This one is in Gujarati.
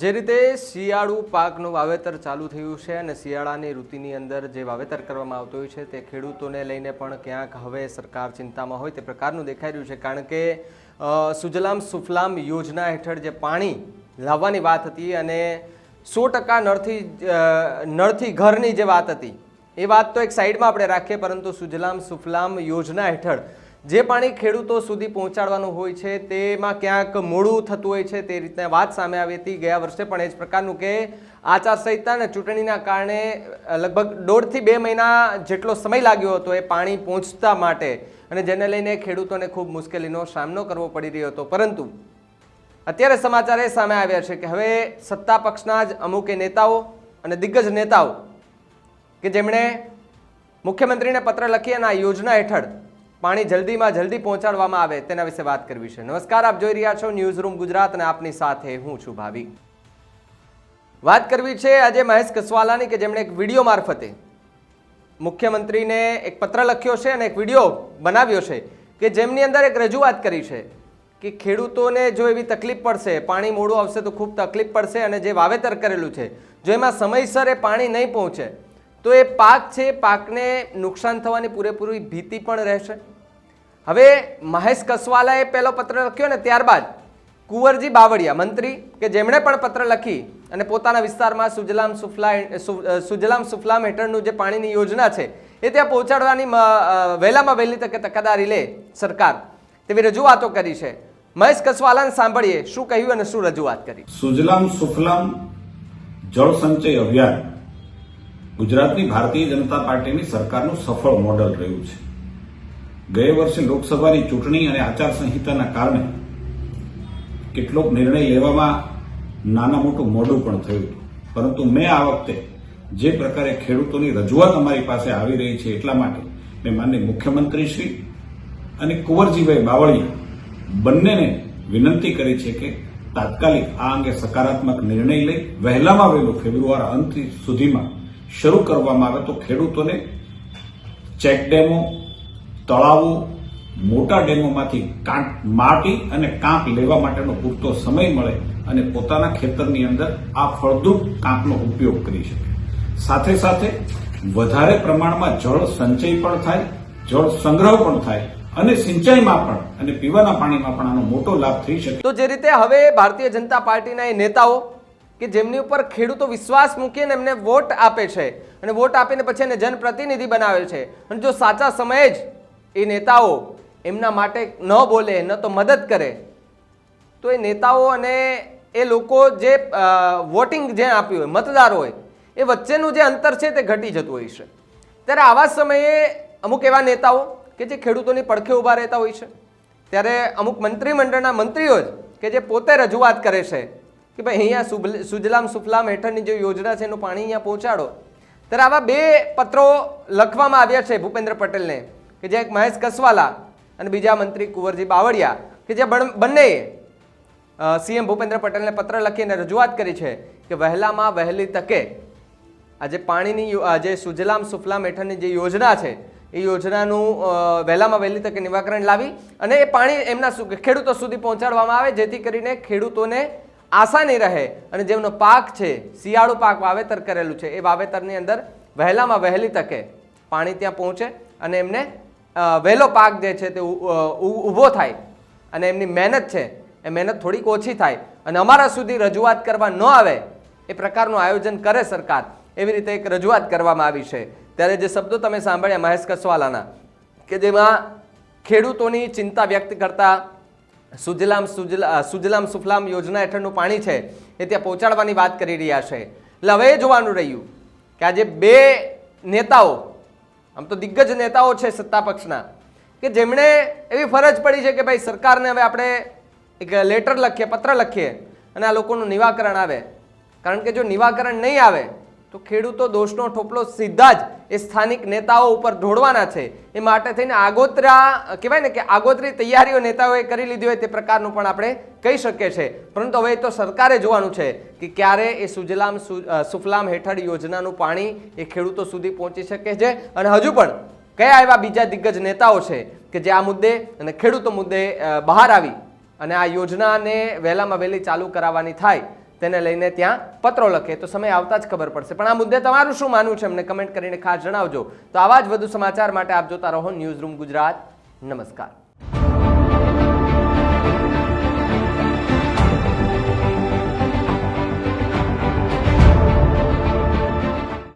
જે રીતે શિયાળુ પાકનું વાવેતર ચાલુ થયું છે અને શિયાળાની ઋતુની અંદર જે વાવેતર કરવામાં આવતું હોય છે તે ખેડૂતોને લઈને પણ ક્યાંક હવે સરકાર ચિંતામાં હોય તે પ્રકારનું દેખાઈ રહ્યું છે, કારણ કે સુજલામ સુફલામ યોજના હેઠળ જે પાણી લાવવાની વાત હતી અને 100% નળથી ઘરની જે વાત હતી એ વાત તો એક સાઈડમાં આપણે રાખીએ, પરંતુ સુજલામ સુફલામ યોજના હેઠળ જે પાણી ખેડૂતો સુધી પહોંચાડવાનું હોય છે તેમાં ક્યાંક મોડું થતું હોય છે તે રીતના વાત સામે આવી હતી. ગયા વર્ષે પણ એ જ પ્રકારનું કે આચારસંહિતા અને ચૂંટણીના કારણે લગભગ 1.5 થી 2 મહિના જેટલો સમય લાગ્યો હતો એ પાણી પહોંચતા માટે, અને જેને લઈને ખેડૂતોને ખૂબ મુશ્કેલીનો સામનો કરવો પડી રહ્યો હતો. પરંતુ અત્યારે સમાચાર એ સામે આવ્યા છે કે હવે સત્તા પક્ષના જ અમુક નેતાઓ અને દિગ્ગજ નેતાઓ કે જેમણે મુખ્યમંત્રીને પત્ર લખી અને આ યોજના હેઠળ પાણી જલ્દીમાં જલ્દી પહોંચાડવામાં આવે તેના વિશે વાત કરવી છે. નમસ્કાર, આપ જોઈ રહ્યા છો ન્યૂઝ રૂમ ગુજરાત અને આપની સાથે હું છું ભાવિક. વાત કરવી છે આજે મહેશ કસવાલાની કે જેમણે એક વિડીયો મારફતે મુખ્યમંત્રીને એક પત્ર લખ્યો છે અને એક વિડીયો બનાવ્યો છે કે જેમની અંદર એક રજૂઆત કરી છે કે ખેડૂતોને જો એવી તકલીફ પડશે, પાણી મોડું આવશે તો ખૂબ તકલીફ પડશે, અને જે વાવેતર કરેલું છે જો એમાં સમયસર એ પાણી નહીં પહોંચે તો એ પાક છે, પાકને નુકસાન થવાની પૂરેપૂરી ભીતિ પણ રહેશે. હવે મહેશ કસવાલાએ પહેલો પત્ર લખ્યો ને ત્યારબાદ કુંવરજી બાવળિયા મંત્રી કે જેમણે પણ પત્ર લખી અને પોતાના વિસ્તારમાં સુજલામ સુફલામ હેઠળનું જે પાણીની યોજના છે એ ત્યાં પહોંચાડવાની વહેલામાં વહેલી તકે તકેદારી લે સરકાર તેવી રજૂઆતો કરી છે. મહેશ કસવાલાને સાંભળીએ શું કહ્યું અને શું રજૂઆત કરી. સુજલામ સુફલામ જળ સંચય અભિયાન ગુજરાતની ભારતીય જનતા પાર્ટીની સરકારનું સફળ મોડલ રહ્યું છે. ગયા વર્ષે લોકસભાની ચૂંટણી અને આચારસંહિતાના કારણે કેટલોક નિર્ણય લેવામાં નાના મોટું મોડું પણ થયું હતું, પરંતુ મેં આ વખતે જે પ્રકારે ખેડૂતોની રજૂઆત અમારી પાસે આવી રહી છે એટલા માટે મેં માનનીય મુખ્યમંત્રીશ્રી અને કુંવરજીભાઈ બાવળિયા બંનેને વિનંતી કરી છે કે તાત્કાલિક આ અંગે સકારાત્મક નિર્ણય લઈ વહેલામાં વહેલું ફેબ્રુઆરી અંત સુધીમાં શરૂ કરવામાં આવે તો ખેડૂતોને ચેક ડેમો, તળાવો, મોટા ડેમોમાંથી માટી અને કાંપ લેવા માટેનો પૂરતો સમય મળે અને પોતાના ખેતરની અંદર આ ફળદ્રુપ કાંપનો ઉપયોગ કરી શકે. સાથે સાથે વધારે પ્રમાણમાં જળ સંચય પણ થાય, જળ સંગ્રહ પણ થાય અને સિંચાઈમાં પણ અને પીવાના પાણીમાં પણ આનો મોટો લાભ થઈ શકે. તો જે રીતે હવે ભારતીય જનતા પાર્ટીના એ નેતાઓ કે જેમની ઉપર ખેડૂતો વિશ્વાસ મૂકીને એમને વોટ આપે છે અને વોટ આપીને પછી એને જનપ્રતિનિધિ બનાવે છે, અને જો સાચા સમયે જ એ નેતાઓ એમના માટે ન બોલે ન તો મદદ કરે તો એ નેતાઓ અને એ લોકો જે વોટિંગ જે આપ્યું હોય, મતદાર હોય, એ વચ્ચેનું જે અંતર છે તે ઘટી જતું હોય છે. ત્યારે આવા સમયે અમુક એવા નેતાઓ કે જે ખેડૂતોની પડખે ઊભા રહેતા હોય છે, ત્યારે અમુક મંત્રીમંડળના મંત્રીઓ જ કે જે પોતે રજૂઆત કરે છે કે ભાઈ અહીંયા સુજલામ સુફલામ હેઠળની જે યોજના છે એનું પાણી અહીંયા પહોંચાડો. ત્યારે આવા 2 પત્રો લખવામાં આવ્યા છે ભૂપેન્દ્ર પટેલને, કે જે એક મહેશ કસવાલા અને બીજા મંત્રી કુંવરજી બાવળિયા કે જે બંનેએ સીએમ ભૂપેન્દ્ર પટેલને પત્ર લખીને રજૂઆત કરી છે કે વહેલામાં વહેલી તકે આજે પાણીની જે સુજલામ સુફલામ હેઠળની જે યોજના છે એ યોજનાનું વહેલામાં વહેલી તકે નિરાકરણ લાવી અને એ પાણી એમના ખેડૂતો સુધી પહોંચાડવામાં આવે, જેથી કરીને ખેડૂતોને આસાની રહે અને જેમનો પાક છે, શિયાળુ પાક વાવેતર કરેલું છે, એ વાવેતરની અંદર વહેલામાં વહેલી તકે પાણી ત્યાં પહોંચે અને એમને વહેલો પાક જે છે તે ઊભો થાય અને એમની મહેનત છે એ મહેનત થોડીક ઓછી થાય અને અમારા સુધી રજૂઆત કરવા ન આવે એ પ્રકારનું આયોજન કરે સરકાર, એવી રીતે એક રજૂઆત કરવામાં આવી છે. ત્યારે જે શબ્દો તમે સાંભળ્યા મહેશ કસવાલાના કે જેમાં ખેડૂતોની ચિંતા વ્યક્ત કરતા સુજલામ સુફલામ યોજના હેઠળનું પાણી છે એ ત્યાં પહોંચાડવાની વાત કરી રહ્યા છે. એટલે હવે એ જોવાનું રહ્યું કે આજે 2 નેતાઓ, આમ તો દિગ્ગજ નેતાઓ છે સત્તા પક્ષના, કે જેમણે એવી ફરજ પડી છે કે ભાઈ સરકારને હવે આપણે એક લેટર લખીએ, પત્ર લખીએ અને આ લોકોનું નિવાકરણ આવે. કારણ કે જો નિવાકરણ નહીં આવે તો ખેડૂતો દોષનો ઠોપલો સીધા જ એ સ્થાનિક નેતાઓ ઉપર ઢોળવાના છે. એ માટે થઈને આગોતરા કહેવાય ને કે આગોતરી તૈયારીઓ નેતાઓએ કરી લીધી હોય તે પ્રકારનું પણ આપણે કહી શકીએ છીએ. પરંતુ હવે તો સરકારે જોવાનું છે કે ક્યારે એ સુજલામ સુફલામ હેઠળ યોજનાનું પાણી એ ખેડૂતો સુધી પહોંચી શકે છે અને હજુ પણ કયા એવા બીજા દિગ્ગજ નેતાઓ છે કે જે આ મુદ્દે અને ખેડૂતો મુદ્દે બહાર આવી અને આ યોજનાને વહેલામાં વહેલી ચાલુ કરાવવાની થાય તેને લઈને ત્યાં પત્રો લખે તો સમય આવતા જ ખબર પડશે. પણ આ મુદ્દે તમારું શું માનવું છે અમને કમેન્ટ કરીને ખાસ જણાવજો. તો આવા જ વધુ સમાચાર માટે આપ જોતા રહો ન્યૂઝ રૂમ ગુજરાત. નમસ્કાર.